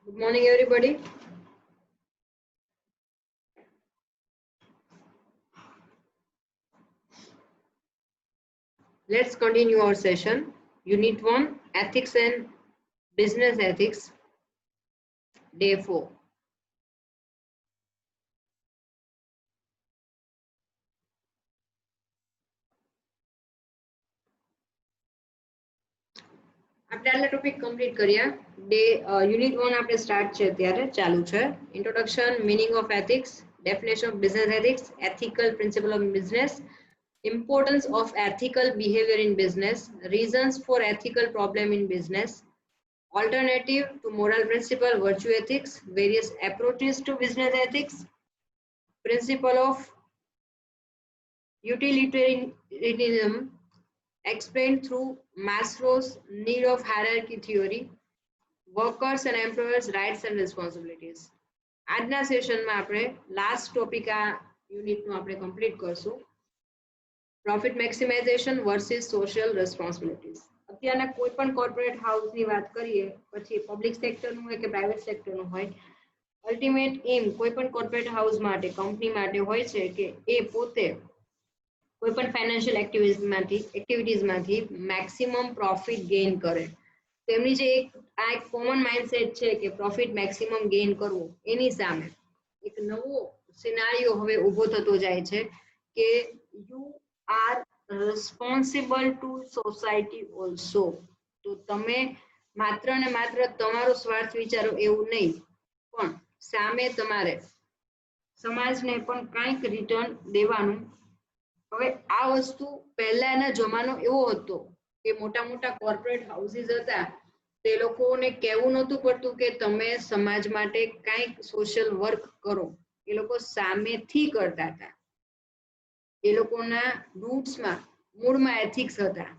Good morning, everybody. Let's continue our session. Unit 1, Ethics and Business Ethics, Day 4. આપણે આટલા topic complete કર્યા. Unit 1 આપણે start છે ત્યારે ચાલુ છે. Introduction, meaning of ethics, definition of business ethics, ethical principal of business, importance of ethical behavior in business, reasons for ethical problem in business, alternative to moral principle, virtue ethics, various approaches to business ethics, principle of utilitarianism explained through Maslow's need of hierarchy theory, workers and employers' rights and responsibilities. આજના સેશનમાં આપણે last topic આ યુનિટનું આપણે complete કરશું. Profit maximisation versus social responsibilities. અત્યારના કોઈ પણ કોર્પોરેટ હાઉસની વાત કરીએ, પછી પબ્લિક સેક્ટરનું હોય કે પ્રાઇવેટ સેક્ટરનું હોય, અલ્ટિમેટ એમ કોઈ પણ કોર્પોરેટ હાઉસ માટે, કંપની માટે હોય છે કે એ પોતે કોઈ પણ ફાઇનાન્શિયલ એક્ટિવિટીઝમાંથી મેક્સિમમ પ્રોફિટ ગેઇન કરે. તેમની જે એક કોમન માઇન્ડસેટ છે કે પ્રોફિટ મેક્સિમમ ગેઇન કરવું, એની સામે એક નવો સિનારીઓ હવે ઊભો થતો જાય છે કે you are responsible two society also. તો તમે માત્ર ને માત્ર તમારો સ્વાર્થ વિચારો એવું નહીં, પણ સામે તમારે સમાજને પણ કંઈક રિટર્ન દેવાનું. હવે આ વસ્તુ પહેલાના જમાનો એવો હતો કે મોટા મોટા કોર્પોરેટ હાઉસીસ હતા, તે લોકોને કહેવું નહોતું પડતું કે તમે સમાજ માટે કંઈક સોશિયલ વર્ક કરો. એ લોકો સામેથી કરતા હતા. એ લોકોના રૂટ્સમાં, મૂળમાં એથિક્સ હતા.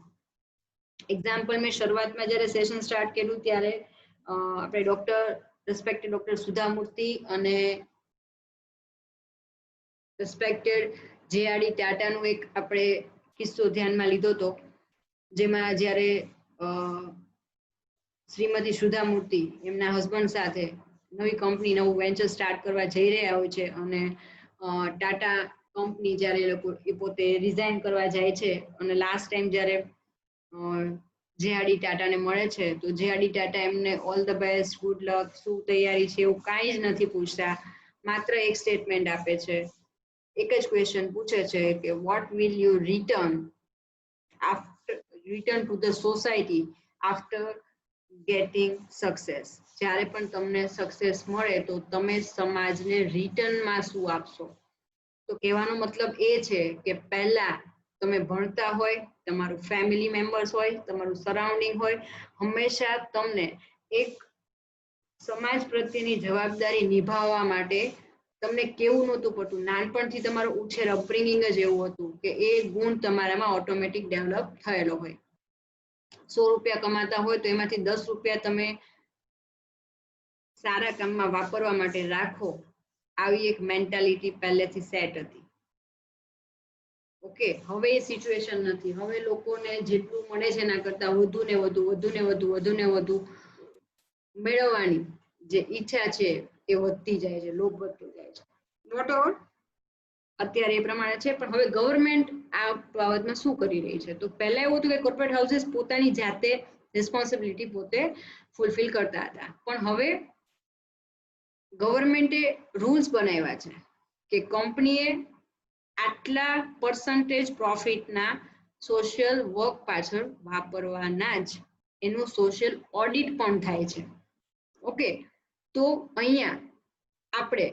એક્ઝામ્પલ, મેં શરૂઆતમાં જ્યારે સેશન સ્ટાર્ટ કર્યું ત્યારે આપણે રિસ્પેક્ટેડ ડોક્ટર સુધા મૂર્તિ અને રિસ્પેક્ટેડ જે.આર.ડી. ટાટાનું એક આપણે કિસ્સો ધ્યાનમાં લીધો હતો, જેમાં જ્યારે શ્રીમતી સુધા મૂર્તિ એમના હસબન્ડ સાથે નવી કંપની, નવું વેન્ચર સ્ટાર્ટ કરવા જઈ રહ્યા હોય છે અને ટાટા કંપની જ્યારે એ પોતે રિઝાઇન કરવા જાય છે અને લાસ્ટ ટાઈમ જ્યારે જે.આર.ડી. ટાટાને મળે છે તો જે.આર.ડી. ટાટા એમને all the best, good luck, શું તૈયારી છે એવું કાંઈ જ નથી પૂછતા. માત્ર એક સ્ટેટમેન્ટ આપે છે, એક જ ક્વેશ્ચન પૂછે છે કે what will you return to the society after getting success. જ્યારે પણ તમને સક્સેસ મળે તો તમે સમાજને રિટર્નમાં શું આપશો. તો કહેવાનો મતલબ એ છે કે પહેલા તમે ભણતા હોય, તમારું ફેમિલી મેમ્બર્સ હોય, તમારું સરાઉન્ડિંગ હોય, હંમેશા તમને એક સમાજ પ્રત્યેની જવાબદારી નિભાવવા માટે તમને કેવું નહોતું પડતું. નાનપણથી તમારો ઉછેર, અપબ્રિંગિંગ જ એવું હતું કે એ ગુણ તમારામાં ઓટોમેટિક ડેવલપ થયેલો હોય. 100 રૂપિયા કમાતા હોય તો એમાંથી 10 રૂપિયા તમે સારા કામમાં વાપરવા માટે રાખો. આવી એક મેન્ટાલિટી પહેલેથી સેટ હતી. ઓકે, હવે એ સિચ્યુએશન નથી. હવે લોકોને જેટલું મળે છે એના કરતા વધુ ને વધુ મેળવવાની જે ઈચ્છા છે એ વધતી જાય છે, લોભ વધતો જાય છે. નોટ ઓવર અત્યારે એ પ્રમાણે છે. પણ હવે ગવર્મેન્ટ આ બાબતમાં શું કરી રહી છે? તો પહેલા એવું હતું કે કોર્પોરેટ હાઉસીસ પોતાની જાતે રિસ્પોન્સિબિલિટી પોતે ફૂલફિલ કરતા હતા, પણ હવે ગવર્મેન્ટે રૂલ્સ બનાવ્યા છે કે કંપનીએ આટલા પર્સન્ટેજ પ્રોફિટના સોશિયલ વર્ક પાછળ વાપરવાના જ. એનું સોશિયલ ઓડિટ પણ થાય છે. ઓકે, તો અહીંયા આપણે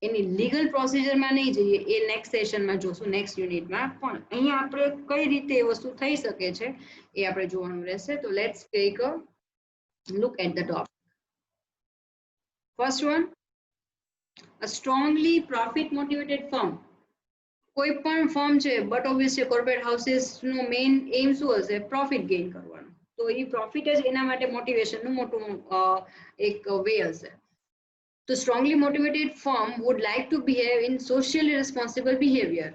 એની લીગલ પ્રોસિજરમાં નહીં જઈએ, એ નેક્સ્ટ સેશનમાં જોશું, નેક્સ્ટ યુનિટમાં. પણ અહીંયા આપણે કઈ રીતે એ વસ્તુ થઈ શકે છે એ આપણે જોવાનું રહેશે. તો let's take a look at the topic. First one, a strongly profit motivated firm. કોઈ પણ ફર્મ છે, બટ ઓબ્વિયસલી કોર્પોરેટ હાઉસીસનું મેઇન એમ શું હશે? પ્રોફિટ ગેઇન કરવાનું. તો એ પ્રોફિટ જ એના માટે મોટિવેશનનું મોટું એક વે હશે. તો strongly motivated firm would like to behave in socially responsible behavior.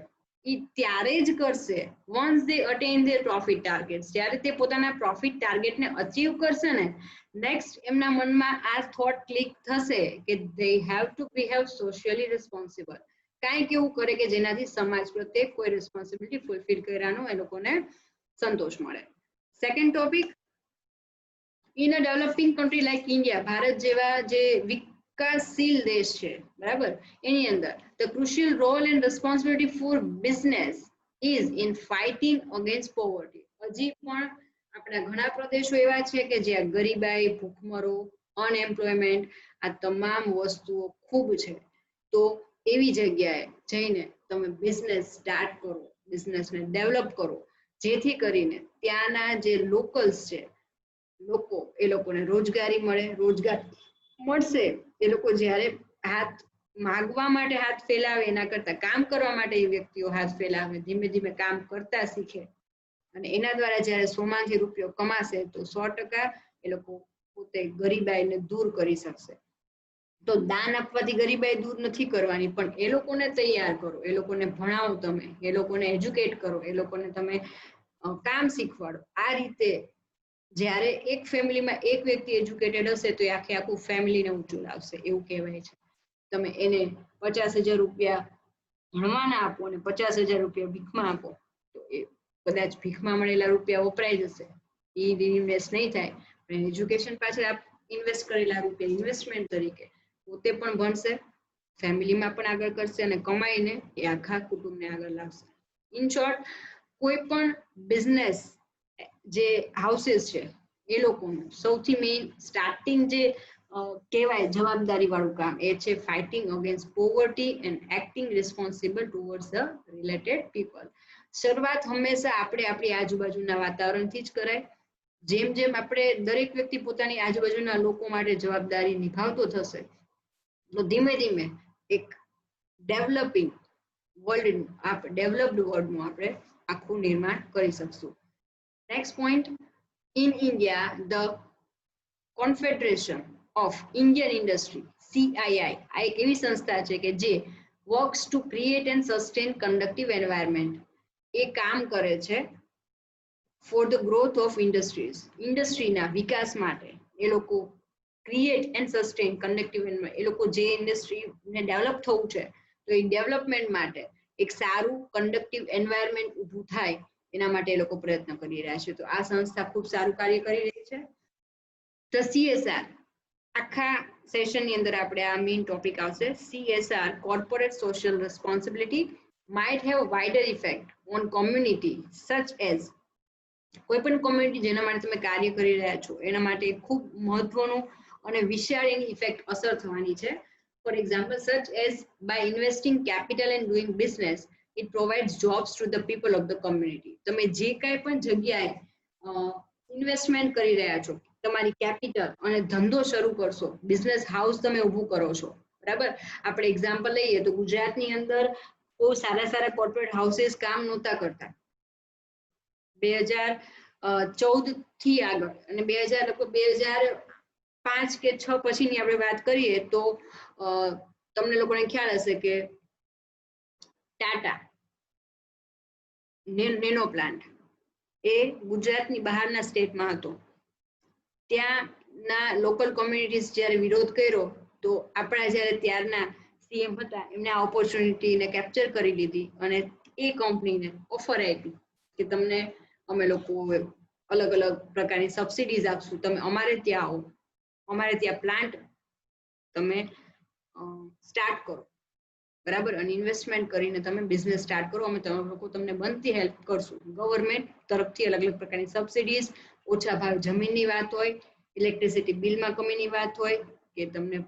એ ત્યારે જ કરશે once they attain their profit targets. જ્યારે તે પોતાના પ્રોફિટ ટાર્ગેટને અચીવ કરશે ને, નેક્સ્ટ એમના મનમાં આ થોટ ક્લિક થશે કે they have to behave socially responsible. કાંઈક એવું કરે કે જેનાથી સમાજ પ્રત્યે કોઈ રિસ્પોન્સિબિલિટી ફૂલફિલ કરવાનો એ લોકોને સંતોષ મળે. Second topic, in a developing country like India, Bharat જેવા જે વિકાસશીલ દેશ છે બરાબર, એની અંદર the crucial role and responsibility for business is in fighting against poverty. હજી પણ આપણા ઘણા પ્રદેશો એવા છે કે જ્યાં ગરીબાઈ, ભૂખમરો, અનએમ્પ્લોયમેન્ટ આ તમામ વસ્તુઓ ખૂબ છે. તો એવી જગ્યાએ જઈને તમે બિઝનેસ સ્ટાર્ટ કરો, બિઝનેસને ડેવલપ કરો, જેથી કરીને ત્યાંના જે લોકલ્સ છે લોકો, એ લોકોને રોજગારી મળે. રોજગાર મળશે એ લોકો જ્યારે હાથ માગવા માટે હાથ ફેલાવે એના કરતા કામ કરવા માટે એ વ્યક્તિઓ હાથ ફેલાવે, ધીમે ધીમે કામ કરતા શીખે અને એના દ્વારા જ્યારે 100 માંથી રૂપિયો કમાશે તો 100% એ લોકો પોતે ગરીબાઈને દૂર કરી શકશે. તો દાન આપવાથી ગરીબાઈ દૂર નથી કરવાની, પણ એ લોકોને તૈયાર કરો, એ લોકોને ભણાવો, તમે એ લોકોને એજ્યુકેટ કરો, એ લોકોને તમે કામ શીખવાડો. આ રીતે જ્યારે એક ફેમિલીમાં એક વ્યક્તિ એજ્યુકેટેડ હશે તો એ આખું ફેમિલીને ઊંચું લાવશે એવું કહેવાય છે. તમે એને 50,000 રૂપિયા ભણવાના આપો અને 50,000 રૂપિયા ભીખમાં આપો તો એ કદાચ ભીખમાં મળેલા રૂપિયા વપરાઈ જશે, એ ઇન્વેસ્ટ નહીં થાય. પણ એજ્યુકેશન પાછળ આપ ઇન્વેસ્ટ કરેલા રૂપિયા ઇન્વેસ્ટમેન્ટ તરીકે પોતે પણ ભણશે, ફેમિલીમાં પણ આગળ કરશે અને કમાઈને એ આખા કુટુંબને આગળ લાવશે. ઇન શોર્ટ, કોઈ પણ બિઝનેસ જે હાઉસીસ છે એ લોકોનું સૌથી મેઇન સ્ટાર્ટિંગ જે કહેવાય જવાબદારી વાળું કામ એ છે fighting against poverty and acting responsible towards the related people. શરૂઆત હંમેશા આપણે આપણી આજુબાજુના વાતાવરણથી જ કરાય. જેમ જેમ આપણે દરેક વ્યક્તિ પોતાની આજુબાજુના લોકો માટે જવાબદારી નિભાવતો થશે તો ધીમે ધીમે એક ડેવલપિંગ વર્લ્ડનું ડેવલપ્ડ વર્લ્ડનું આપણે આખું નિર્માણ કરી શકશું. Next point, in India the Confederation of Indian Industry CII આ એક એવી સંસ્થા છે કે જે works to create and sustain conductive environment. એ કામ કરે છે for the growth of industries, ઇન્ડસ્ટ્રીના વિકાસ માટે. એ લોકો create and sustain conductive environment, એ લોકો જે ઇન્ડસ્ટ્રીને ડેવલપ થવું છે તો એ ડેવલપમેન્ટ માટે એક સારું કન્ડક્ટિવ એન્વાયરમેન્ટ ઊભું થાય એના માટે એ લોકો પ્રયત્ન કરી રહ્યા છે. તો આ સંસ્થા ખૂબ સારું કાર્ય કરી રહી છે. તો CSR આખા સેશનની અંદર આપણે આ મેઇન ટોપિક આવશે. CSR corporate social responsibility might have wider effect on community such as, કોઈ પણ કોમ્યુનિટી જેના માટે તમે કાર્ય કરી રહ્યા છો એના માટે ખૂબ મહત્વનું અને વિશાળ એની ઇફેક્ટ અસર થવાની છે. For example, such as by investing capital and doing business it provides jobs to the people of the community. તમે જે કાંઈ પણ જગ્યાએ ઇન્વેસ્ટમેન્ટ કરી રહ્યા છો, તમારી કેપિટલ અને ધંધો શરૂ કરશો, બિઝનેસ હાઉસ તમે ઊભું કરો છો બરાબર. આપણે એક્ઝામ્પલ લઈએ તો ગુજરાતની અંદર બહુ સારા સારા કોર્પોરેટ હાઉસીસ કામ નહોતા કરતા 2014 થી આગળ, અને 2005 કે 6 પછીની આપણે વાત કરીએ તો તમને લોકોને ખ્યાલ હશે કે ટાટા નેનો પ્લાન્ટ એ ગુજરાતની બહારના સ્ટેટમાં હતો. ત્યાંના લોકલ કોમ્યુનિટીઝ જ્યારે વિરોધ કર્યો તો આપણા જ્યારે ત્યારના CM હતા એમને આ ઓપોર્ચ્યુનિટીને કેપ્ચર કરી લીધી અને એ કંપનીને ઓફર આપી કે તમને અમે લોકો અલગ અલગ પ્રકારની સબસિડીઝ આપશું, તમે અમારે ત્યાં આવો, અમારે ત્યાં પ્લાન્ટ તમે સ્ટાર્ટ કરો બરાબર, અને ઇન્વેસ્ટમેન્ટ કરીને તમે બિઝનેસ સ્ટાર્ટ કરો, અમે તમે લોકો તમને બનતી હેલ્પ કરશું. ગવર્મેન્ટ તરફથી અલગ અલગ પ્રકારની સબસિડીઝ, ઓછા ભાવ જમીનની વાત હોય, ઇલેક્ટ્રિસિટી બિલમાં કમીની વાત હોય કે તમને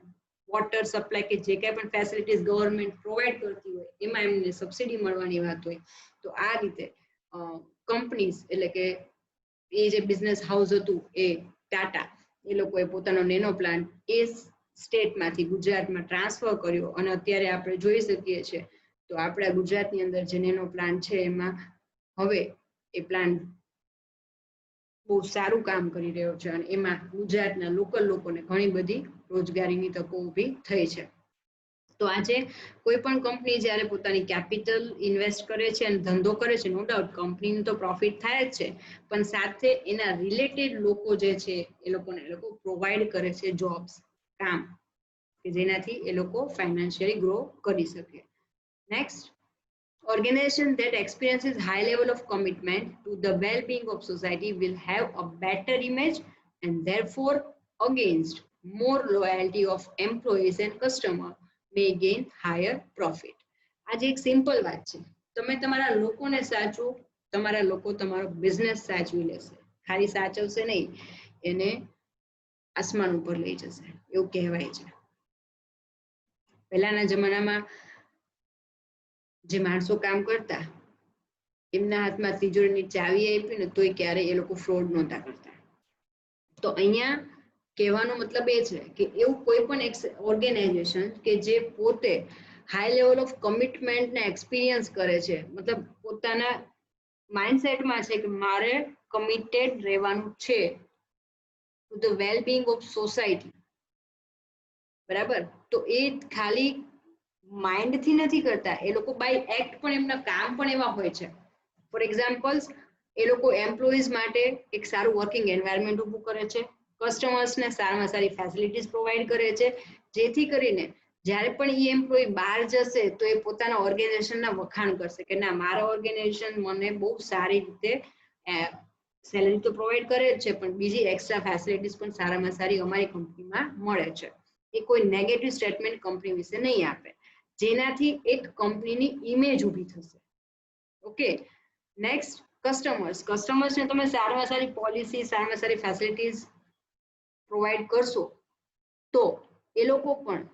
વોટર સપ્લાય કે જે કાંઈ પણ ફેસિલિટીઝ ગવર્મેન્ટ પ્રોવાઈડ કરતી હોય એમાં એમને સબસિડી મળવાની વાત હોય. તો આ રીતે કંપનીઝ એટલે કે એ જે બિઝનેસ હાઉસ હતું એ ટાટા, એ લોકોએ પોતાનો નેનો પ્લાન્ટ એ સ્ટેટમાંથી ગુજરાતમાં ટ્રાન્સફર કર્યો અને અત્યારે આપણે જોઈ શકીએ છીએ તો આપણા ગુજરાતની અંદર જે નેનો પ્લાન્ટ છે એમાં હવે એ પ્લાન્ટ બહુ સારું કામ કરી રહ્યો છે અને એમાં ગુજરાતના લોકલ લોકોને ઘણી બધી રોજગારીની તકો ઊભી થઈ છે. તો તો આજે કોઈ પણ કંપની જ્યારે પોતાની કેપિટલ ઇન્વેસ્ટ કરે છે અને ધંધો કરે છે, નો ડાઉટ કંપનીનું તો પ્રોફિટ થાય જ છે, પણ સાથે એના રિલેટેડ લોકો જે છે એ લોકો પ્રોવાઈડ કરે છે જોબ્સ, કામ, કે જેનાથી એ લોકો ફાઇનાન્શિયલી ગ્રો કરી શકે. Next, organization that experiences high level of commitment to the well-being of society will have a better image and therefore against more loyalty of employees and customers may gain higher profit. આજે એક simple વાત છે, તમે તમારા લોકોને સાચવો, તમારા લોકો તમારો બિઝનેસ સાચવી લેશે, ખાલી સાચવશે નહીં, એને આસમાન ઉપર લઈ જશે એવું કહેવાય છે. પહેલાના જમાનામાં જે માણસો કામ કરતા એમના હાથમાં તિજોરીની ચાવી આપી ને તોય ક્યારે એ લોકો ફ્રોડ નહોતા કરતા. તો અહીંયા કહેવાનો મતલબ એ છે કે એવું કોઈ પણ એક ઓર્ગેનાઇઝેશન કે જે પોતે હાઈ લેવલ ઓફ કમિટમેન્ટને એક્સપિરિયન્સ કરે છે, મતલબ પોતાના માઇન્ડસેટમાં છે કે મારે કમિટેડ રહેવાનું છે to the well being of society, બરાબર, તો એ ખાલી માઇન્ડથી નથી કરતા, એ લોકો બાય એક્ટ પણ એમના કામ પણ એવા હોય છે. ફોર એક્ઝામ્પલ્સ, એ લોકો એમ્પ્લોઈઝ માટે એક સારું વર્કિંગ એન્વાયરમેન્ટ ઊભું કરે છે, કસ્ટમર્સને સારામાં સારી ફેસિલિટીઝ પ્રોવાઈડ કરે છે, જેથી કરીને જ્યારે પણ એ એમ્પ્લોય બહાર જશે તો એ પોતાના ઓર્ગેનાઇઝેશનના વખાણ કરશે કે ના, મારા ઓર્ગેનાઇઝેશન મને બહુ સારી રીતે સેલરી તો પ્રોવાઈડ કરે જ છે, પણ બીજી એક્સ્ટ્રા ફેસિલિટીઝ પણ સારામાં સારી અમારી કંપનીમાં મળે છે. એ કોઈ નેગેટિવ સ્ટેટમેન્ટ કંપની વિશે નહીં આપે, જેનાથી એક કંપનીની ઇમેજ ઊભી થશે. ઓકે, નેક્સ્ટ, કસ્ટમર્સને તમે સારામાં સારી પોલિસી, સારામાં સારી ફેસિલિટીઝ પ્રોવાઈડ કરશો તો એ લોકો પણ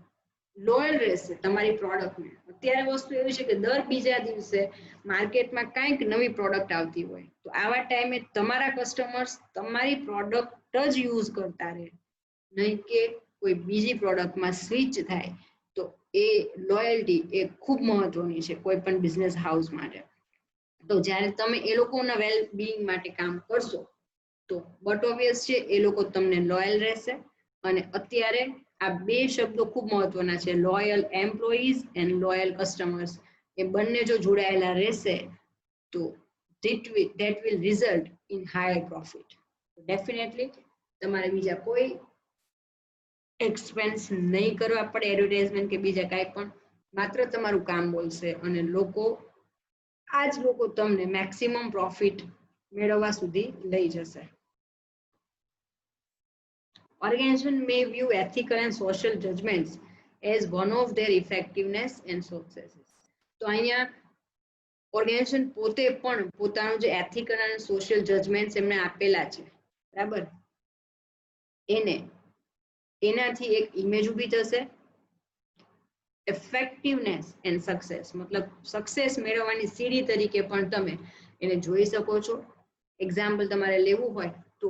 લોયલ રહેશે તમારી પ્રોડક્ટને. અત્યારે વસ્તુ એવી છે કે દર બીજા દિવસે માર્કેટમાં કંઈક નવી પ્રોડક્ટ આવતી હોય, તો આવા ટાઈમે તમારા કસ્ટમર્સ તમારી પ્રોડક્ટ જ યુઝ કરતા રહે, નહીં કે કોઈ બીજી પ્રોડક્ટમાં સ્વિચ થાય. તો એ લોયલ્ટી એ ખૂબ મહત્વની છે કોઈ પણ બિઝનેસ હાઉસ માટે. તો જ્યારે તમે એ લોકોના વેલ બીંગ માટે કામ કરશો તો બટ ઓબ્વિયસ છે એ લોકો તમને લોયલ રહેશે. અને અત્યારે આ બે શબ્દો ખૂબ મહત્વના છે, loyal employees and loyal customers. એ બંને જો જોડાયેલા રહેશે તો that will result in higher profit. Definitely તમારે બીજા કોઈ એક્સપેન્સ નહીં કરવા પડે, એડવર્ટાઇઝમેન્ટ કે બીજા કાંઈ પણ, માત્ર તમારું કામ બોલશે અને આ જ લોકો તમને મેક્સિમમ પ્રોફિટ મેળવવા સુધી લઈ જશે. Organization may view ethical and social judgments as one of their effectiveness and successes. તો અહીંયા ઓર્ગેનાઇઝેશન પોતે પણ પોતાનું જે એથિકલ અને સોશિયલ જજમેન્ટ્સ એમને આપેલા છે, બરાબર, એનાથી એક ઇમેજ ઊભી થશે. ઇફેક્ટિવનેસ એન્ડ સક્સેસ, મતલબ સક્સેસ મેળવવાની સીડી તરીકે પણ તમે એને જોઈ શકો છો. એક્ઝામ્પલ તમારે લેવું હોય તો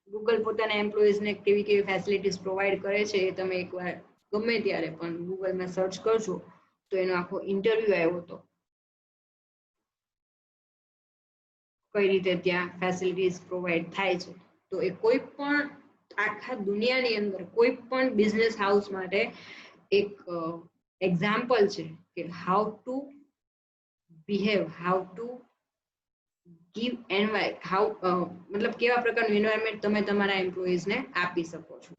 ગૂગલ પોતાના એમ્પ્લોઈઝને કેવી કેવી ફેસિલિટીઝ પ્રોવાઈડ કરે છે એ તમે એકવાર ગમે ત્યારે પણ ગૂગલમાં સર્ચ કરજો તો એનો આખો ઇન્ટરવ્યુ આવ્યો હતો, કઈ રીતે ત્યાં ફેસિલિટીઝ પ્રોવાઈડ થાય છે. તો એ કોઈ પણ આખા દુનિયાની અંદર કોઈ પણ બિઝનેસ હાઉસ માટે એક એક્ઝામ્પલ છે કે how to behave, how to give મતલબ કેવા પ્રકારનું એન્વાયરમેન્ટ તમે તમારા એમ્પ્લોઈઝને આપી શકો છો.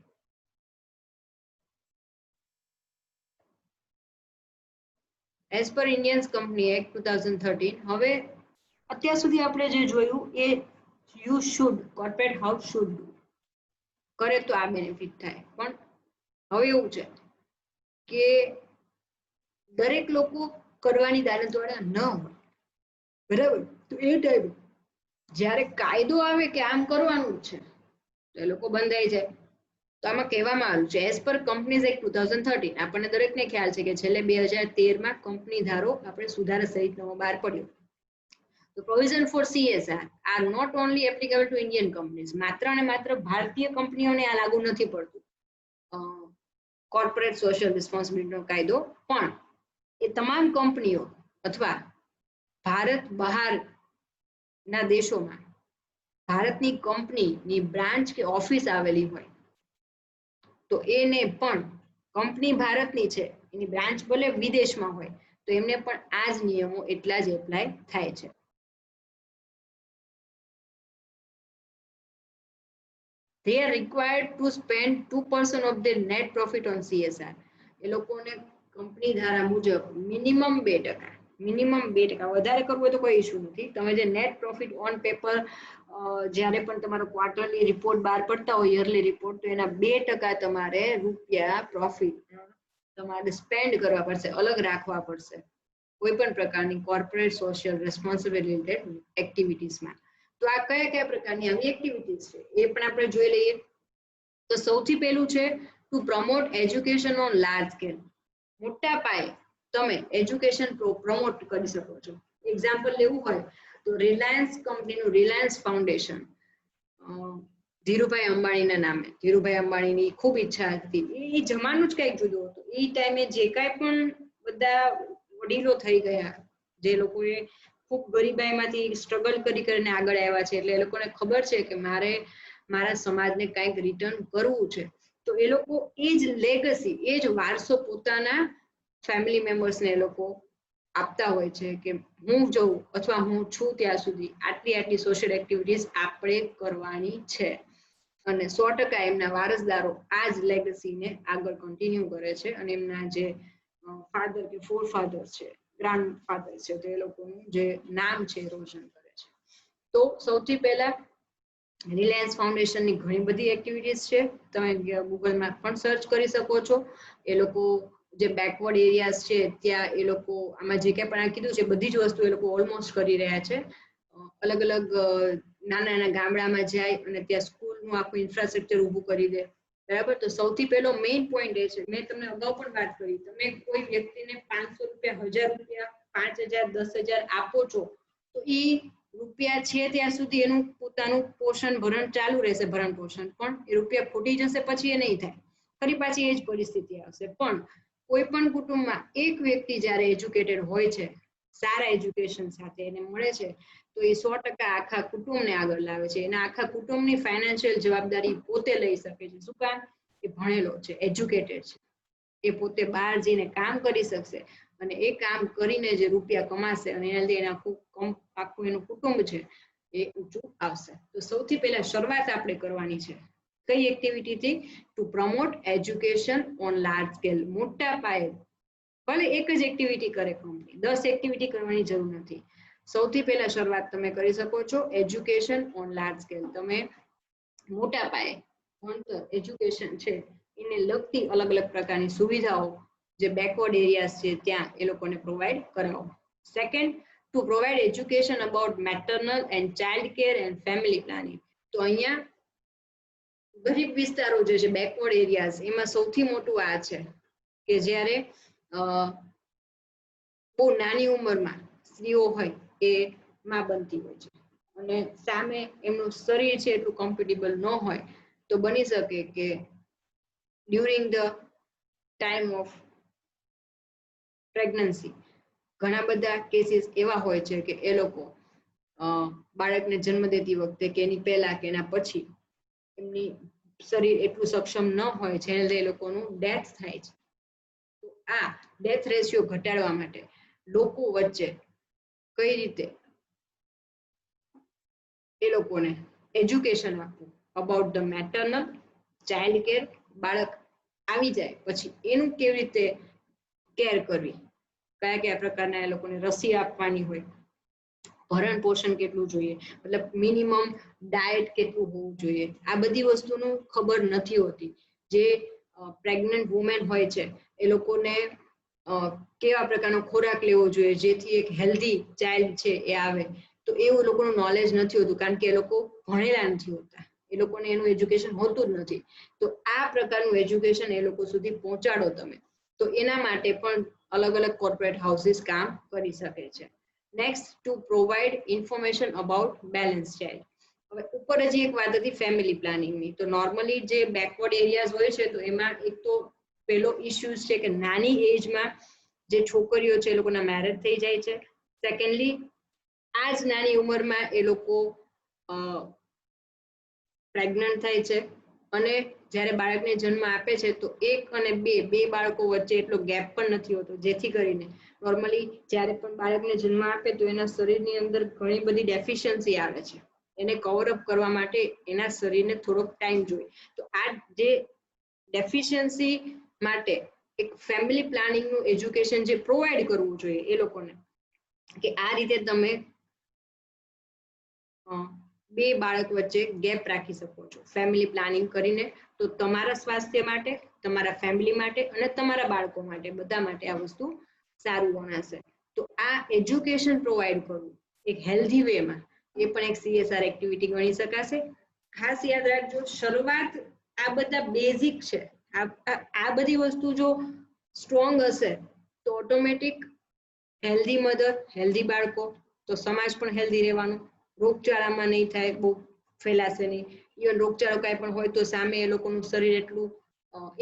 As per Indians company act 2013, હવે અત્યાર સુધી આપણે જે જોયું એ કોર્પોરેટ હાઉસ શુડ કરે તો આ બેનિફિટ થાય, પણ હવે એવું છે કે દરેક લોકો કરવાની દાનતવાળા ન હોય, બરાબર. તો એ ટાઈમ જ્યારે કાયદો આવે કે આમ કરવાનું છે તો એ લોકો બંધાઈ જાય. તો આમાં કહેવામાં આવ્યું છે એઝ પર કંપનીઝ એક્ટ 2013, આપણને દરેકને ખ્યાલ છે કે છેલ્લે 2013માં કંપની ધારો આપણે સુધારા સહિત નવો બહાર પડ્યો. The provision for CSR are not only applicable to Indian companies. માત્ર અને માત્ર ભારતીય કંપનીઓને આ લાગુ નથી પડતું કોર્પોરેટ સોશિયલ રિસ્પોન્સિબિલિટીનો કાયદો, પણ એ તમામ કંપનીઓ અથવા ભારત બહારના દેશોમાં ભારતની કંપનીની બ્રાન્ચ કે ઓફિસ આવેલી હોય તો એને પણ કંપની ભારતની છે, એની બ્રાન્ચ ભલે વિદેશમાં હોય તો એમને પણ આ જ નિયમો એટલા જ એપ્લાય થાય છે. They are required to spend 2% of their net profit on CSR. એ લોકોને કંપની ધારા મુજબ મિનિમમ 2%, વધારે કરવું હોય તો કોઈ ઇશ્યુ નથી. તમે જે નેટ પ્રોફિટ ઓન પેપર જ્યારે પણ તમારો ક્વાર્ટરલી રિપોર્ટ બહાર પડતા હોય, યરલી રિપોર્ટ, તો એના 2% તમારે રૂપિયા પ્રોફિટ તમારે સ્પેન્ડ કરવા પડશે, અલગ રાખવા પડશે કોઈ પણ પ્રકારની કોર્પોરેટ સોશિયલ રેસ્પોન્સિબિલિટી એક્ટિવિટીઝમાં. તો આ કયા કયા પ્રકારની આવી એક્ટિવિટીઝ છે એ પણ આપણે જોઈ લઈએ. તો સૌથી પહેલું છે two promote education on large scale. મોટા પાયે તમે એજ્યુકેશન પ્રમોટ કરી શકો છો. એક્ઝામ્પલ લેવું હોય તો રિલાયન્સ કંપનીનું રિલાયન્સ ફાઉન્ડેશન, ધીરુભાઈ અંબાણીના નામે. ધીરુભાઈ અંબાણીની ખૂબ ઈચ્છા હતી, એ જમાનું જ કંઈક જુદું હતું. એ ટાઈમે જે કાંઈ પણ બધા વડીલો થઈ ગયા, જે લોકોએ ખૂબ ગરીબાઈમાંથી સ્ટ્રગલ કરીને આગળ આવ્યા છે, એટલે એ લોકોને ખબર છે કે મારે મારા સમાજને કંઈક રિટર્ન કરવું છે. તો એ લોકો એ જ લેગસી, એ જ વારસો પોતાના ફેમિલી મેમ્બર્સને એ લોકો આપતા હોય છે કે હું જઉં અથવા હું છું ત્યાં સુધી આટલી સોશિયલ એક્ટિવિટીઝ આપણે કરવાની છે. અને 100% એમના વારસદારો આ જ લેગસીને આગળ કન્ટિન્યુ કરે છે અને એમના જે ફાધર કે ફોર ફાધર છે, ગ્રાન્ડ ફાધર છે, તો એ લોકોનું જે નામ છે રોશન કરે છે. તો સૌથી પહેલા રિલાયન્સ ફાઉન્ડેશનની ઘણી બધી એક્ટિવિટીઝ છે, તમે ગૂગલમાં પણ સર્ચ કરી શકો છો. એ લોકો જે બેકવર્ડ એરિયાઝ છે ત્યાં એ લોકો આમાં જે કંઈ પણ આ કીધું છે બધી જ વસ્તુ એ લોકો ઓલમોસ્ટ કરી રહ્યા છે. અલગ અલગ નાના નાના ગામડામાં જાય અને ત્યાં સ્કૂલનું આખું ઇન્ફ્રાસ્ટ્રક્ચર ઊભું કરી દે, બરાબર. તો સૌથી પહેલો મેઇન પોઈન્ટ એ છે, મેં તમને અગાઉ પણ વાત કરી, તમે કોઈ વ્યક્તિને 500 રૂપિયા, 1000 રૂપિયા, 5000, 10000 આપો છો તો એ રૂપિયા છે ત્યાં સુધી એનું પોતાનું પોષણ ભરણ ચાલુ રહેશે, ભરણ પોષણ. પણ એ રૂપિયા ફૂટી જશે પછી એ નહીં થાય, ફરી પાછી એ જ પરિસ્થિતિ આવશે. પણ કોઈ પણ કુટુંબમાં એક વ્યક્તિ જ્યારે એજ્યુકેટેડ હોય છે, સારા એજ્યુકેશન સાથે એને મળે છે, તો એ 100% આખા કુટુંબને આગળ લાવે છે. એના આખા કુટુંબની ફાઇનાન્શિયલ જવાબદારી પોતે લઈ શકે છે. શું કામ? એ ભણેલો છે, એજ્યુકેટેડ છે, એ પોતે બહાર જઈને કામ કરી શકશે અને એ કામ કરીને જે રૂપિયા કમાશે અને એના લીધે આખું એનું કુટુંબ છે એ ઊંચું આવશે. તો સૌથી પહેલા શરૂઆત આપણે કરવાની છે કઈ એક્ટિવિટીથી? To promote education on large scale. મોટા પાયે ભલે એક જ એક્ટિવિટી કરે કંપની, 10 એક્ટિવિટી કરવાની જરૂર નથી. સૌથી પહેલા શરૂઆત તમે કરી શકો છો એજ્યુકેશન ઓન લાર્જ સ્કેલ. તમે મોટા પાયે ભણતર, એજ્યુકેશન છે એને લગતી અલગ અલગ પ્રકારની સુવિધાઓ જે બેકવર્ડ એરિયાઝ છે ત્યાં એ લોકોને પ્રોવાઈડ કરાવો. Second, two provide education about maternal and child care and family planning. તો અહીંયા ગરીબ વિસ્તારો જે છે, બેકવર્ડ એરિયાઝ, એમાં સૌથી મોટું આ છે કે જ્યારે બહુ નાની ઉંમરમાં સ્ત્રીઓ હોય એ માં બનતી હોય છે અને સામે એમનું શરીર છે એટલું કમ્ફર્ટેબલ ન હોય, તો બની શકે કે during the time of pregnancy ઘણા બધા કેસીસ એવા હોય છે કે એ લોકો બાળકને જન્મ દેતી વખતે કે એની પહેલા કે એના પછી એમની શરીર એટલું સક્ષમ ન હોય જેને લીધે એ લોકોનું ડેથ થાય છે. તો આ ડેથ રેશિયો ઘટાડવા માટે લોકો વચ્ચે કઈ રીતે એ લોકોને એજ્યુકેશન આપવું about the maternal, child care, બાળક આવી જાય પછી એનું કેવી રીતે કેર કરવી, કયા કયા પ્રકારના એ લોકોને રસી આપવાની હોય, ભરણ પોષણ કેટલું જોઈએ, મતલબ મિનિમમ ડાયટ કેટલું હોવું જોઈએ, આ બધી વસ્તુનું ખબર નથી હોતી. જે પ્રેગ્નન્ટ વુમેન હોય છે એ લોકોને કેવા પ્રકારનો ખોરાક લેવો જોઈએ જેથી એક હેલ્ધી ચાઇલ્ડ છે એ આવે, તો એવું લોકોનું નોલેજ નથી હોતું કારણ કે એ લોકો ભણેલા નથી હોતા, એ લોકોને એનું એજ્યુકેશન હોતું જ નથી. તો આ પ્રકારનું એજ્યુકેશન એ લોકો સુધી પહોંચાડો તમે, તો એના માટે પણ અલગ અલગ કોર્પોરેટ હાઉસીસ કામ કરી શકે છે. Next, two provide information about balance child. હવે ઉપર હજી એક વાત હતી ફેમિલી પ્લાનિંગની. તો નોર્મલી જે બેકવર્ડ એરિયાઝ હોય છે તો એમાં એક તો પેલો ઇશ્યુઝ છે કે નાની એજમાં જે છોકરીઓ છે એ લોકોના મેરેજ થઈ જાય છે. સેકન્ડલી, આ જ નાની ઉંમરમાં એ લોકો પ્રેગ્નન્ટ થાય છે અને જ્યારે બાળકને જન્મ આપે છે તો 1 અને 2 બાળકો વચ્ચે એટલો ગેપ પણ નથી હોતો, જેથી કરીને નોર્મલી જ્યારે પણ બાળકને જન્મ આપે તો એના શરીરની અંદર ઘણી બધી ડેફિશિયન્સી આવે છે. એને કવર અપ કરવા માટે એના શરીરને થોડોક ટાઈમ જોઈએ. તો આ જે ડેફિશિયન્સી માટે એક ફેમિલી પ્લાનિંગનું એજ્યુકેશન જે પ્રોવાઈડ કરવું જોઈએ એ લોકોને, કે આ રીતે તમે 2 બાળક વચ્ચે ગેપ રાખી શકો છો ફેમિલી પ્લાનિંગ કરીને. તો તમારા સ્વાસ્થ્ય માટે, તમારા ફેમિલી માટે અને તમારા બાળકો માટે, બધા માટે આ વસ્તુ સારું ગણાશે. તો આ એજ્યુકેશન પ્રોવાઈડ કરવું એક હેલ્ધી વેમાં એ પણ એક CSR એક્ટિવિટી ગણી શકાશે. ખાસ યાદ રાખજો, શરૂઆત આ બધા બેઝિક છે. આ બધી વસ્તુ જો સ્ટ્રોંગ હશે તો ઓટોમેટિક હેલ્ધી મધર, હેલ્ધી બાળકો, તો સમાજ પણ હેલ્ધી રહેવાનો, રોગચાળામાં નહીં થાય, બહુ ફેલાશે નહીં. ઇવન રોગચાળો કાંઈ પણ હોય તો સામે એ લોકોનું શરીર એટલું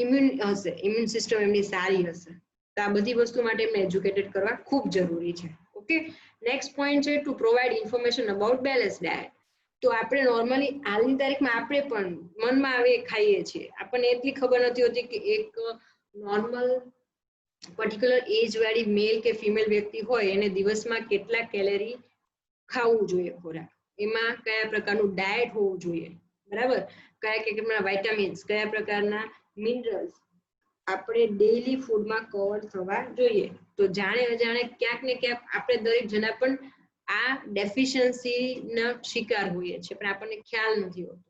ઇમ્યુન હશે, ઇમ્યુન સિસ્ટમ એમની સારી હશે. તો આ બધી વસ્તુ માટે એમને એજ્યુકેટેડ કરવા ખૂબ જરૂરી છે. ઓકે, નેક્સ્ટ પોઈન્ટ છે to provide information about balance diet. તો આપણે નોર્મલી હાલની તારીખમાં આપણે પણ મનમાં આવે એ ખાઈએ છીએ. આપણને એટલી ખબર નથી હોતી કે એક નોર્મલ પર્ટિક્યુલર એજ વાળી મેલ કે ફિમેલ વ્યક્તિ હોય એને દિવસમાં કેટલા કેલેરી ખાવું જોઈએ ખોરાક, એમાં કયા પ્રકારનું ડાયટ હોવું જોઈએ, બરાબર, કયા પ્રકારના વાઇટામિન્સ, કયા પ્રકારના મિનરલ્સ આપણે ડેઈલી ફૂડમાં કવર થવા જોઈએ. તો જાણે અજાણે ક્યાંક ને ક્યાંક આપણે દરેક જણા પણ આ ડેફિશિયન્સીના શિકાર હોઈએ છીએ, પણ આપણને ખ્યાલ નથી હોતો.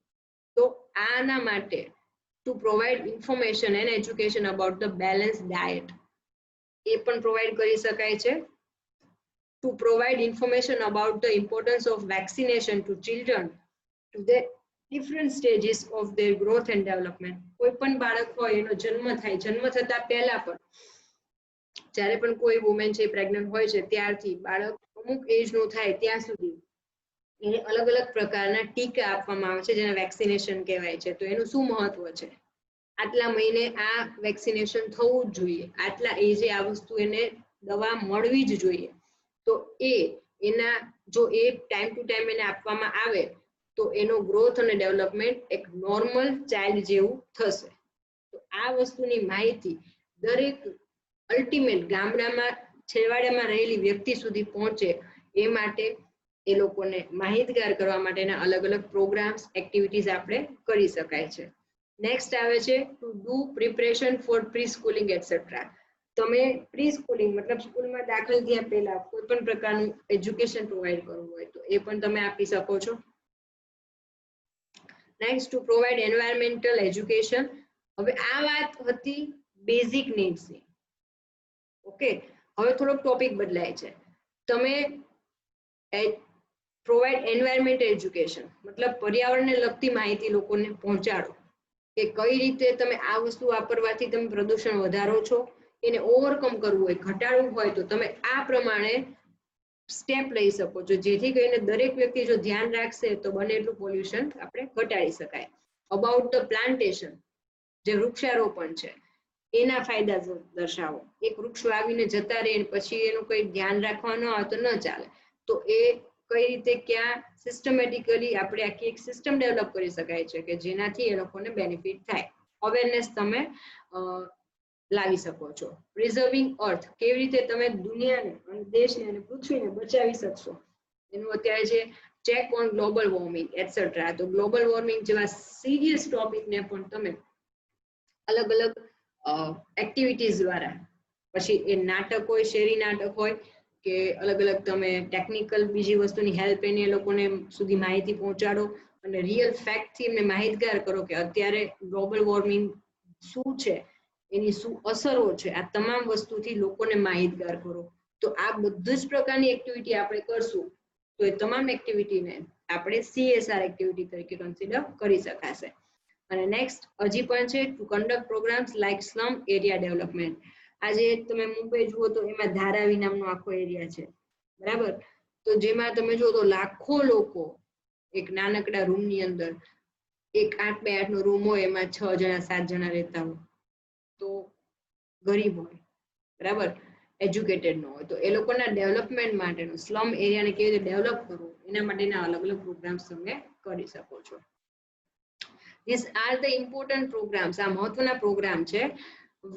તો આના માટે to provide information and education about the balance diet એ પણ પ્રોવાઈડ કરી શકાય છે. To provide information about the importance of vaccination to children to the different stages of their growth and development. કોઈ પણ બાળક હોય એનો જન્મ થાય, જન્મ થતા પહેલા પણ જ્યારે પણ કોઈ વુમેન છે પ્રેગ્નન્ટ હોય છે ત્યારથી બાળક અમુક એજનું થાય ત્યાં સુધી એને અલગ અલગ પ્રકારના ટીકા આપવામાં આવે છે જેને વેક્સિનેશન કહેવાય છે. તો એનું શું મહત્વ છે? આટલા મહિને આ વેક્સિનેશન થવું જ જોઈએ, આટલા એજે આ વસ્તુ એને દવા મળવી જ જોઈએ. તો એના જો એ ટાઈમ ટુ ટાઈમ એને આપવામાં આવે તો એનો ગ્રોથ અને ડેવલપમેન્ટ એક નોર્મલ ચાઇલ્ડ જેવું થશે. તો આ વસ્તુની માહિતી દરેક અલ્ટિમેટ ગામડામાં છેવાડામાં રહેલી વ્યક્તિ સુધી પહોંચે એ માટે એ લોકોને માહિતગાર કરવા માટેના અલગ અલગ પ્રોગ્રામ્સ, એક્ટિવિટીઝ આપણે કરી શકાય છે. નેક્સ્ટ આવે છે to do preparation for pre schooling etcetera. તમે પ્રી સ્કૂલિંગ મતલબ સ્કૂલમાં દાખલ થયા પહેલા કોઈ પણ પ્રકારનું એજ્યુકેશન પ્રોવાઈડ કરવું હોય તો એ પણ તમે આપી શકો છો. Next to provide environmental education. હવે આ વાત હતી બેઝિક નીડ્સની. ઓકે, હવે થોડોક ટોપિક બદલાય છે. તમે પ્રોવાઈડ એન્વાયરમેન્ટ એજ્યુકેશન મતલબ પર્યાવરણને લગતી માહિતી લોકોને પહોંચાડો કે કઈ રીતે તમે આ વસ્તુ વાપરવાથી તમે પ્રદૂષણ વધારો છો, એને ઓવરકમ કરવું હોય, ઘટાડવું હોય તો તમે આ પ્રમાણે સ્ટેપ લઈ શકો છો, જેથી કરીને દરેક વ્યક્તિ જો ધ્યાન રાખશે તો બને એટલું પોલ્યુશન આપણે ઘટાડી શકાય. અબાઉટ ધ પ્લાન્ટેશન, જે વૃક્ષારોપણ છે એના ફાયદા દર્શાવો. એક વૃક્ષ વાવીને જતા રહે પછી એનું કોઈ ધ્યાન રાખવા ન આવે તો ન ચાલે. તો એ કઈ રીતે ક્યાં સિસ્ટમેટિકલી આપણે આખી એક સિસ્ટમ ડેવલપ કરી શકાય છે કે જેનાથી એ લોકોને બેનિફિટ થાય. અવેરનેસ તમે લાવી શકો છો. પ્રિઝર્વિંગ અર્થ, કેવી રીતે તમે દુનિયાને અને દેશને અને પૃથ્વીને બચાવી શકશો. એનું અત્યારે જે check on global warming etcetera, તો ગ્લોબલ વોર્મિંગ જેવા સિરિયસ ટોપિકને પણ તમે અલગ અલગ એક્ટિવિટીઝ દ્વારા, પછી એ નાટક હોય, શેરી નાટક હોય કે અલગ અલગ તમે ટેકનિકલ બીજી વસ્તુની હેલ્પ એને એ લોકોને સુધી માહિતી પહોંચાડો અને રિયલ ફેક્ટથી એમને માહિતગાર કરો કે અત્યારે ગ્લોબલ વોર્મિંગ શું છે, એની શું અસરો છે. આ તમામ વસ્તુથી લોકોને માહિતગાર કરો. તો આ બધું જ પ્રકારની એક્ટિવિટી આપણે કરશું તો એ તમામ એક્ટિવિટીને આપણે CSR એક્ટિવિટી તરીકે કન્સિડર કરી શકાશે. અને નેક્સ્ટ હજી પણ છે to conduct programmes like slum area development. આજે તમે મુંબઈ જુઓ તો એમાં ધારાવી નામનો આખો એરિયા છે, બરાબર, તો જેમાં તમે જુઓ તો લાખો લોકો એક નાનકડા રૂમની અંદર, એક 8 by 8 નો રૂમ હોય એમાં 6 જણા 7 જણા રહેતા હોય, તો ગરીબ હોય, બરાબર, એજ્યુકેટેડ ન હોય, તો એ લોકોના ડેવલપમેન્ટ માટેનો સ્લમ એરિયાને કેવી રીતે ડેવલપ કરવું એના માટેના અલગ અલગ પ્રોગ્રામ્સ તમે કરી શકો છો. These are the important programs. આ મહત્વના પ્રોગ્રામ છે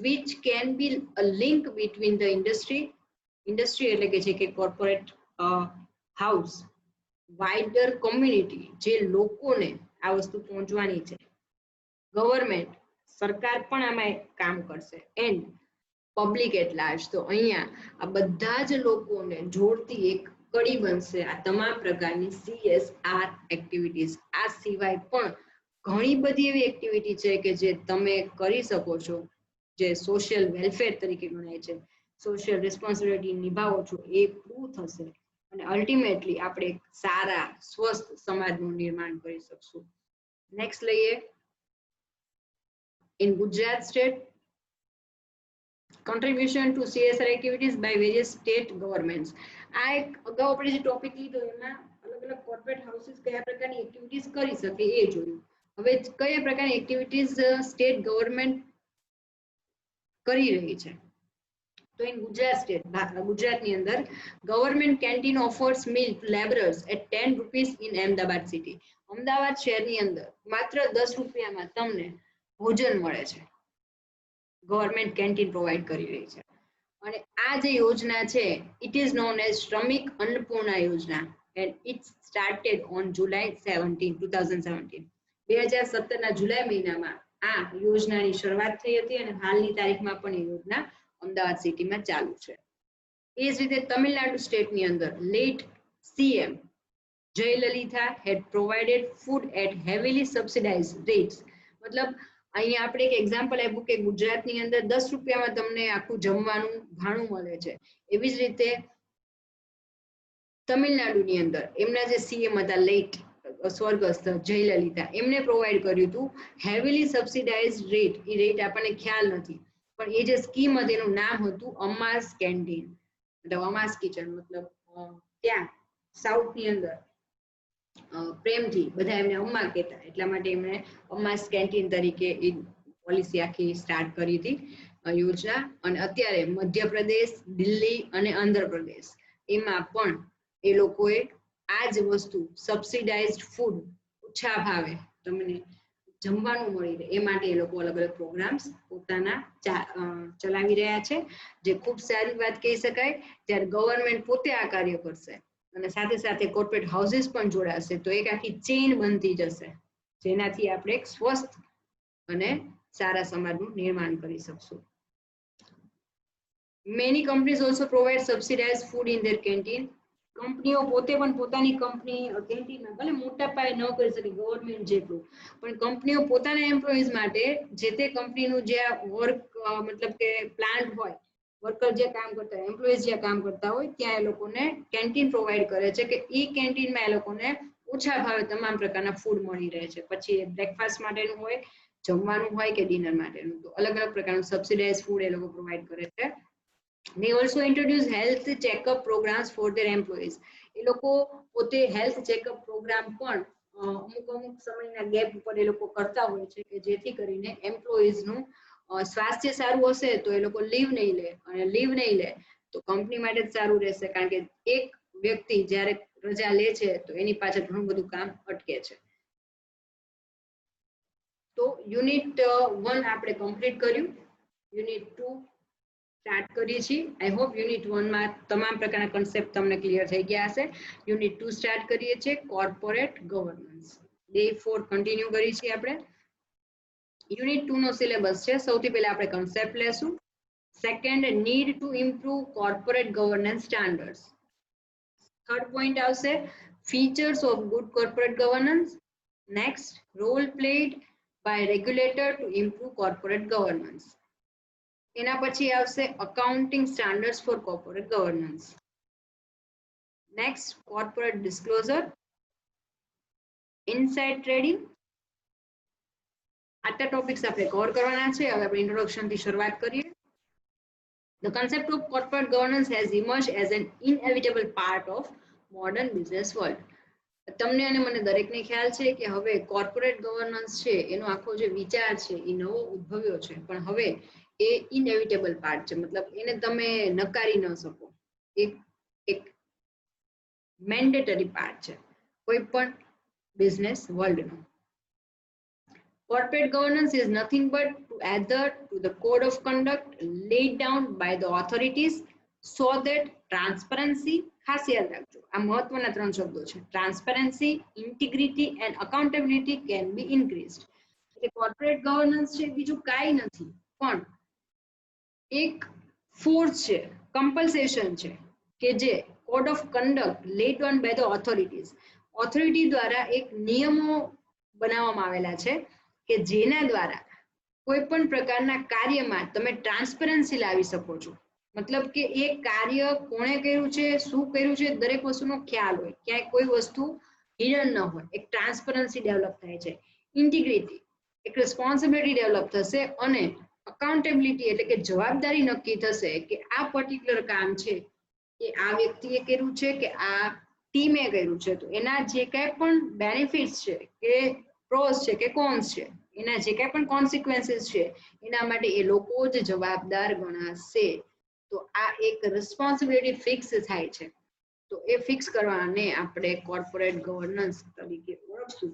which can be a link between the industry એટલે કે છે કે corporate house, wider community, જે લોકોને આ વસ્તુ પહોંચવાની છે, ગવર્મેન્ટ સરકાર પણ આમાં કામ કરશે, એન્ડ પબ્લિક એટ લાર્જ. તો અહીંયા આ બધા જ લોકોને જોડતી એક કડી બનશે આ તમામ પ્રકારની CSR એક્ટિવિટીઝ. આ સિવાય પણ ઘણી બધી એવી એક્ટિવિટી છે કે જે તમે કરી શકો છો, જે સોશિયલ વેલફેર તરીકે ગણાય છે, સોશિયલ રિસ્પોન્સિબિલિટી નિભાવો છો, એ પૂરું થશે અને અલ્ટિમેટલી આપણે એક સારા સ્વસ્થ સમાજનું નિર્માણ કરી શકશું. નેક્સ્ટ લઈએ, in Gujarat state, contribution to CSR activities by various state governments. આ એક અગાઉ આપણે જે ટોપિક લીધો એમાં અલગ અલગ કોર્પોરેટ હાઉસીસ કયા પ્રકારની એક્ટિવિટીઝ કરી શકે એ જોયું. હવે કયા પ્રકારની એક્ટિવિટીઝ સ્ટેટ ગવર્મેન્ટ કરી રહી છે. તો ઇન ગુજરાત સ્ટેટ, ગુજરાતની અંદર government canteen offers meal to labourers at 10 rupees in Ahmedabad city. Ahmedabad શહેરની અંદર માત્ર 10 રૂપિયામાં તમને ભોજન મળે છે. ગવર્મેન્ટ કેન્ટીન પ્રોવાઈડ કરી રહી છે. અને આ જે યોજના છે ઇટ ઇઝ નોન એઝ શ્રમિક અન્નપૂર્ણા યોજના એન્ડ ઇટ સ્ટાર્ટેડ ઓન જુલાઈ 17, 2017. 2017ના જુલાઈ મહિનામાં આ યોજનાની શરૂઆત થઈ હતી અને હાલની તારીખમાં પણ એ યોજના અમદાવાદ સિટીમાં ચાલુ છે. એ જ રીતે તમિલનાડુ સ્ટેટની અંદર late CM Jayalalithaa had provided food at heavily subsidised rates. મતલબ અહીંયા આપણે એક એક્ઝામ્પલ આપ્યું કે ગુજરાતની અંદર 10 રૂપિયામાં તમને આખું જમવાનું ભાણું મળે છે. એવી જ રીતે તમિલનાડુની અંદર એમના જે CM હતા લેટ સ્વર્ગસ્થ જયલલિતા, એમને પ્રોવાઈડ કર્યું હતું હેવીલી સબસિડાઇઝ્ડ રેટ. એ રેટ આપણને ખ્યાલ નથી, પણ એ જે સ્કીમ હતી એનું નામ હતું અમાસ કેન્ટીન, મતલબ અમાસ કિચન. મતલબ ત્યાં સાઉથની અંદર પ્રેમથી બધા એમને અમ્મા કહેતા, એટલા માટે એમણે અમાસ કેન્ટીન તરીકે એ પોલિસી આખી સ્ટાર્ટ કરી હતી યોજના. અને અત્યારે મધ્યપ્રદેશ, દિલ્હી અને આંધ્રપ્રદેશ એમાં પણ એ લોકોએ આ જ વસ્તુ સબસિડાઇઝ્ડ ફૂડ ઓછા ભાવે તમને જમવાનું મળી રહે એ માટે એ લોકો અલગ અલગ પ્રોગ્રામ્સ પોતાના ચલાવી રહ્યા છે, જે ખૂબ સારી વાત કહી શકાય. જ્યારે ગવર્મેન્ટ પોતે આ કાર્ય કરશે અને સાથે સાથે કોર્પોરેટ હાઉસીસ પણ જોડાશે તો એક આખી ચેઇન બનતી જશે, જેનાથી આપણે એક સ્વસ્થ અને સારા સમાજનું નિર્માણ કરી શકશું. Many companies also provide subsidised food in their canteen. કંપનીઓ પોતે પણ પોતાની કંપની કેન્ટીનમાં ભલે મોટા પાયે ન કરી શકે ગવર્મેન્ટ જેટલું, પણ કંપનીઓ પોતાના એમ્પ્લોઈઝ માટે જે તે કંપનીનું જે વર્ક મતલબ કે પ્લાન્ટ હોય, વર્કર જે કામ કરતા હોય, એમ્પ્લોઈઝ જે કામ કરતા હોય ત્યાં એ લોકોને કેન્ટીન પ્રોવાઈડ કરે છે કે એ કેન્ટીનમાં એ લોકોને ઓછા ભાવે તમામ પ્રકારના ફૂડ મળી રહે છે. પછી એ બ્રેકફાસ્ટ માટેનું હોય, જમવાનું હોય કે ડિનર માટેનું, તો અલગ અલગ પ્રકારનું સબસિડાઇઝ ફૂડ એ લોકો પ્રોવાઈડ કરે છે. They also introduce health checkup programs for their employees. એ લોકો પોતે હેલ્થ ચેકઅપ પ્રોગ્રામ પણ અમુક સમયના ગેપ ઉપર એ લોકો કરતા હોય છે કે જેથી કરીને એમ્પ્લોઈઝનું સ્વાસ્થ્ય સારું હશે તો એ લોકો લીવ નહીં લે, અને લીવ નહીં લે તો કંપની માટે જ સારું રહેશે, કારણ કે એક વ્યક્તિ જ્યારે રજા લે છે તો એની પાછળ ઘણું બધું કામ અટકે છે. તો યુનિટ 1 આપણે કમ્પ્લીટ કર્યું. યુનિટ 2 સ્ટાર્ટ કરીએ છીએ. આઈ હોપ યુનિટ 1 માં તમામ પ્રકારના કન્સેપ્ટ તમને ક્લિયર થઈ ગયા હશે. યુનિટ 2 સ્ટાર્ટ કરીએ છીએ, કોર્પોરેટ ગવર્નન્સ. ડે 4 કન્ટિન્યુ કરીએ છીએ આપણે. યુનિટ 2 નો સિલેબસ છે. સૌથી પહેલા આપણે કન્સેપ્ટ લેશું. Second, need to improve corporate governance standards. Third point આવશે features of good corporate governance. Next, role played by regulator to improve corporate governance. એના પછી આવશે accounting standards for corporate governance. Next, corporate disclosure, inside trading. આટલા topics આપણે cover કરવાના છે. હવે આપણે ઇન્ટ્રોડક્શન થી શરૂઆત કરીએ. The concept of corporate governance has emerged as an inevitable part of modern business world. તમને અને મને દરેકને ખ્યાલ છે કે હવે કોર્પોરેટ ગવર્નન્સ છે એનો આખો જે વિચાર છે એ નવો ઉદ્ભવ્યો છે, પણ હવે એ ઇનએવિટેબલ પાર્ટ છે. મતલબ એને તમે નકારી ન શકો. એક મેન્ડેટરી પાર્ટ છે કોઈ પણ business વર્લ્ડનો. Corporate governance is nothing but to adhere to the code of conduct laid down by the authorities so that transparency, ખાસ યાદ રાખજો આ મહત્વના ત્રણ શબ્દો છે, transparency, integrity and accountability can be increased. એટલે corporate governance છે બીજું કાંઈ નથી પણ એક ફોર્સ છે, compulsion છે કે જે code of conduct laid on by the authority દ્વારા એક નિયમો બનાવવામાં આવેલા છે કે જેના દ્વારા કોઈ પણ પ્રકારના કાર્યમાં તમે ટ્રાન્સપરન્સી લાવી શકો છો. મતલબ કે એ કાર્ય કોણે કર્યું છે, શું કર્યું છે, દરેક વસ્તુનો ખ્યાલ હોય, ક્યાંય કોઈ વસ્તુ હિડન ન હોય, એક ટ્રાન્સપરન્સી ડેવલપ થાય છે. ઇન્ટિગ્રિટી, એક રિસ્પોન્સિબિલિટી ડેવલપ થશે અને અકાઉન્ટેબિલિટી એટલે કે જવાબદારી નક્કી થશે કે આ પર્ટિક્યુલર કામ છે એ આ વ્યક્તિએ કર્યું છે કે આ ટીમે કર્યું છે, તો એના જે કાંઈ પણ બેનિફિટ્સ છે કે પ્રોસ છે કે કોન્સ છે, એના જે કાંઈ પણ કોન્સિક્વન્સીસ છે એના માટે એ લોકો જ જવાબદાર ગણાશે. તો આ એક રિસ્પોન્સિબિલિટી ફિક્સ થાય છે. તો એ ફિક્સ કરવાને આપણે કોર્પોરેટ ગવર્નન્સ તરીકે ઓળખશું.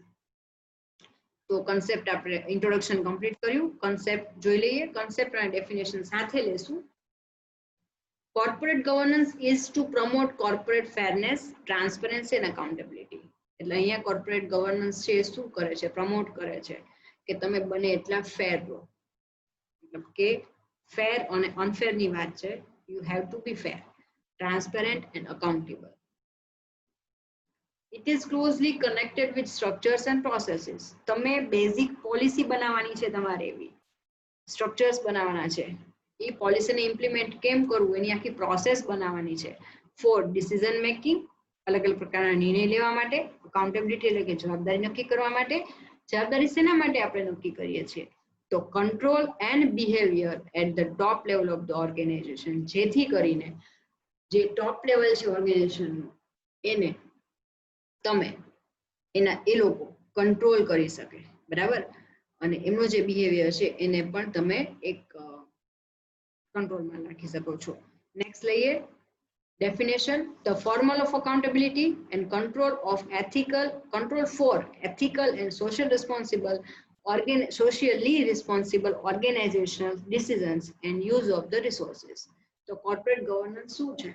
તો કન્સેપ્ટ આપણે ઇન્ટ્રોડક્શન કમ્પ્લીટ કર્યું. કન્સેપ્ટ જોઈ લઈએ. કન્સેપ્ટ અને ડેફિનેશન સાથે લેશું. Corporate governance is to promote corporate fairness, transparency and accountability. એટલે અહીંયા corporate governance છે શું કરે છે, પ્રમોટ કરે છે કે તમે બને એટલા ફેર રહો. મતલબ કે ફેર અને અનફેર ની વાત છે. You have to be fair, transparent and accountable. It is closely connected with structures and processes. તમે બેઝિક પોલિસી બનાવવાની છે, તમારે એવી સ્ટ્રક્ચર્સ બનાવવાના છે. એ પોલિસીને ઇમ્પ્લિમેન્ટ કેમ કરવું એની આખી પ્રોસેસ બનાવવાની છે. ફોર ડિસિઝન મેકિંગ, અલગ અલગ પ્રકારના નિર્ણય લેવા માટે. અકાઉન્ટેબિલિટી એટલે કે જવાબદારી નક્કી કરવા માટે. જવાબદારી શેના માટે આપણે નક્કી કરીએ છીએ? તો control and behaviour at the top level of the organisation, જેથી કરીને જે ટોપ લેવલ છે ઓર્ગેનાઇઝેશનનું એને તમે એ લોકો કંટ્રોલ કરી શકે, બરાબર, અને એમનો જે બિહેવિયર છે એને પણ તમે એક કંટ્રોલમાં રાખી શકો છો. નેક્સ્ટ લઈએ definition. The formula of accountability and control for ethical and socially responsible organizational decisions and use of the resources. So corporate governance શું છે?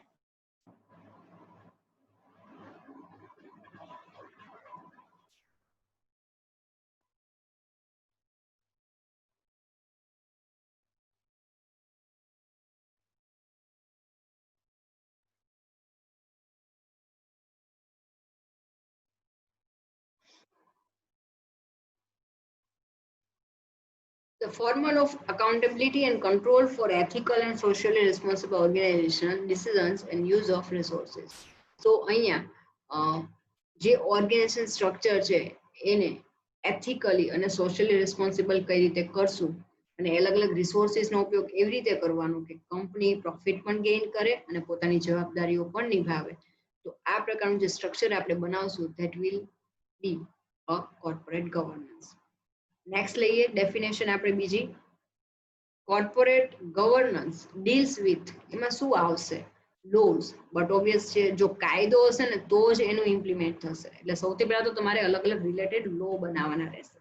The formula of accountability and control for ethical and socially responsible organizational decisions and use of resources. So અહીંયા જે organisation structure છે એને એથિકલી અને socially responsible કઈ રીતે કરશું અને અલગ અલગ રિસોર્સિસનો ઉપયોગ એવી રીતે કરવાનો કે કંપની પ્રોફિટ પણ ગેઇન કરે અને પોતાની જવાબદારીઓ પણ નિભાવે. તો આ પ્રકારનું જે સ્ટ્રક્ચર આપણે બનાવશું that will be a corporate governance. Next લઈએ ડેફિનેશન આપણે બીજી. કોર્પોરેટ ગવર્નન્સ ડીલ્સ વિથ, એમાં શું આવશે? લોઝ. બટ ઓબ્વિયસ છે જો કાયદો હશે ને તો જ એનું ઇમ્પ્લિમેન્ટ થશે. એટલે સૌથી પહેલા તો તમારે અલગ અલગ રિલેટેડ લો બનાવવાના રહેશે.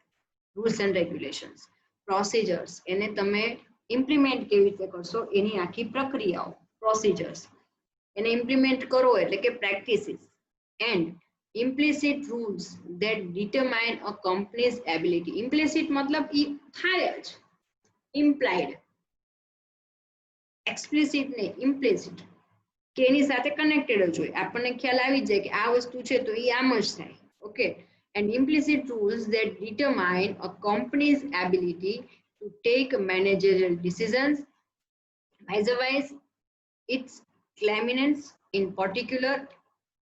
Rules and regulations. પ્રોસિજર્સ, એને તમે ઇમ્પ્લિમેન્ટ કેવી રીતે કરશો એની આખી પ્રક્રિયાઓ, પ્રોસિજર્સ. એને ઇમ્પ્લિમેન્ટ કરો એટલે કે practices. And implicit rules that determine a company's ability. Implicit मतलब ई થાય જ, implied. explicit ને implicit કે એની સાથે કનેક્ટેડ જ હોય, આપણને ખ્યાલ આવી જાય કે આ વસ્તુ છે તો એ આમ જ થાય. Okay. And implicit rules that determine a company's ability to take managerial decisions, otherwise its claimants in particular.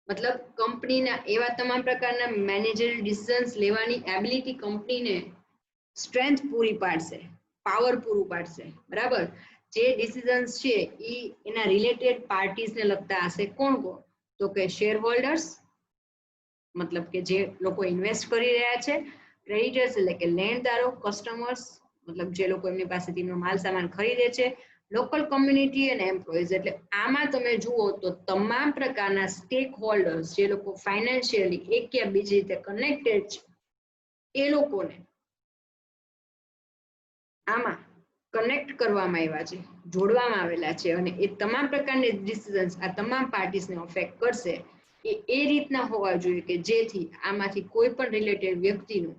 મતલબ કંપનીના એવા તમામ પ્રકારના મેનેજરિયલ ડિસિઝન્સ લેવાની એબિલિટી કંપનીને સ્ટ્રેન્થ પૂરી પાડશે, પાવર પૂરું પાડશે, બરાબર. જે ડિસિઝન્સ છે એ એના રિલેટેડ પાર્ટીઝને લગતા હશે. કોણ કોણ? તો કે શેર હોલ્ડર્સ, મતલબ કે જે લોકો ઇન્વેસ્ટ કરી રહ્યા છે. ક્રેડિટર્સ એટલે કે લેણદારો. કસ્ટમર્સ મતલબ જે લોકો એમની પાસેથી એમનો માલ સામાન ખરીદે છે. લોકલ કમ્યુનિટી અને એમ્પ્લોઈઝ, એટલે આમાં તમે જુઓ તો તમામ પ્રકારના સ્ટેક હોલ્ડર્સ જે લોકો ફાઇનાન્શિયલી એક યા બીજી રીતે કનેક્ટેડ છે એ લોકોને આમાં કનેક્ટ કરવામાં આવ્યા છે, જોડવામાં આવેલા છે અને એ તમામ પ્રકારની ડિસિઝન્સ આ તમામ પાર્ટીસને અફેક્ટ કરશે એ રીતના હોવા જોઈએ કે જેથી આમાંથી કોઈ પણ રિલેટેડ વ્યક્તિનું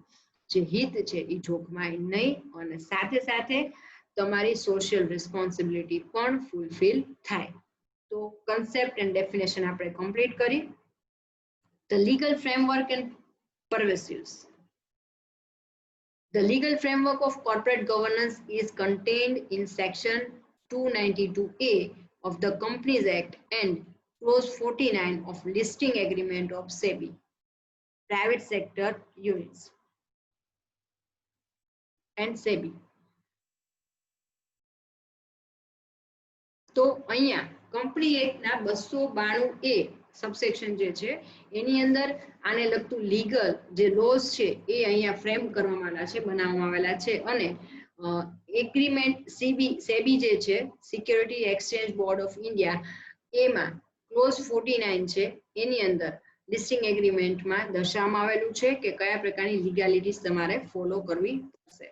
જે હિત છે એ જોખમાય નહીં અને સાથે સાથે તમારી સોશિયલ રિસ્પોન્સિબિલિટી પણ ફૂલફિલ થાય. તો કન્સેપ્ટ એન્ડ ડેફિનેશન આપણે કમ્પ્લીટ કરી. The legal framework and pervasives. The legal framework of corporate governance is contained in Section 292A of the Companies Act and Clause 49 of Listing Agreement of SEBI, Private Sector Units and SEBI. તો અહીંયા company એક્ટના 292A subsection જે છે એની અંદર આને લગતું legal જે lose છે એ અહીંયા ફ્રેમ કરવામાં આવેલા છે, બનાવવામાં આવેલા છે અને એગ્રીમેન્ટ સેબી જે છે security exchange board of India એમાં ક્લોઝ 49 છે એની અંદર લિસ્ટિંગ એગ્રીમેન્ટમાં દર્શાવવામાં આવેલું છે કે કયા પ્રકારની લીગાલિટીઝ તમારે ફોલો કરવી પડશે.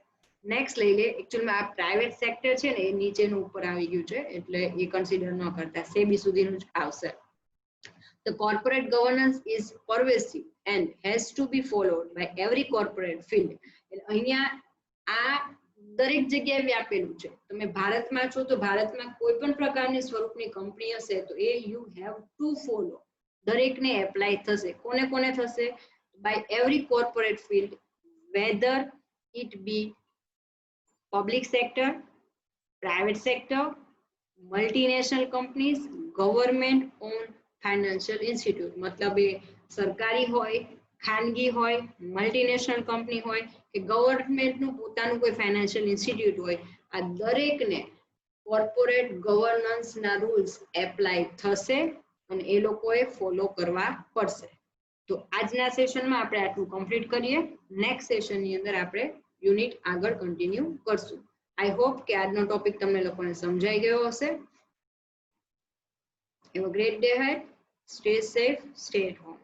નેક્સ્ટ લઈ લે. એકચ્યુઅલમાં આ પ્રાઇવેટ સેક્ટર છે ને એ નીચેનું ઉપર આવી ગયું છે એટલે એ કન્સિડર ન કરતા સેબી સુધીનું જ આવશે. The corporate governance is pervasive and has to be followed by every corporate field. અહીંયા આ દરેક જગ્યાએ વ્યાપેલું છે. તમે ભારતમાં છો તો ભારતમાં કોઈ પણ પ્રકારની સ્વરૂપની કંપની હશે તો એ યુ હેવ ટુ ફોલો. દરેકને એપ્લાય થશે. કોને કોને થશે? By every corporate field, whether it be public sector, private sector, multinational companies, government owned financial institute. मतलब એ સરકારી હોય, ખાનગી હોય, મલ્ટીનેશનલ કંપની હોય કે ગવર્મેન્ટનું પોતાનું કોઈ ફાઇનાન્શિયલ ઇન્સ્ટિટ્યૂટ હોય, આ દરેકને કોર્પોરેટ ગવર્નન્સના રૂલ્સ એપ્લાય થશે અને એ લોકોએ ફોલો કરવા પડશે. તો આજના સેશનમાં આપણે આટલું કમ્પ્લીટ કરીએ. નેક્સ્ટ સેશનની અંદર આપણે યુનિટ આગળ કન્ટિન્યુ કરશું. આઈ હોપ કે આજનો ટોપિક તમને લોકોને સમજાઈ ગયો હશે. Have a great day ahead. Stay safe, stay at home.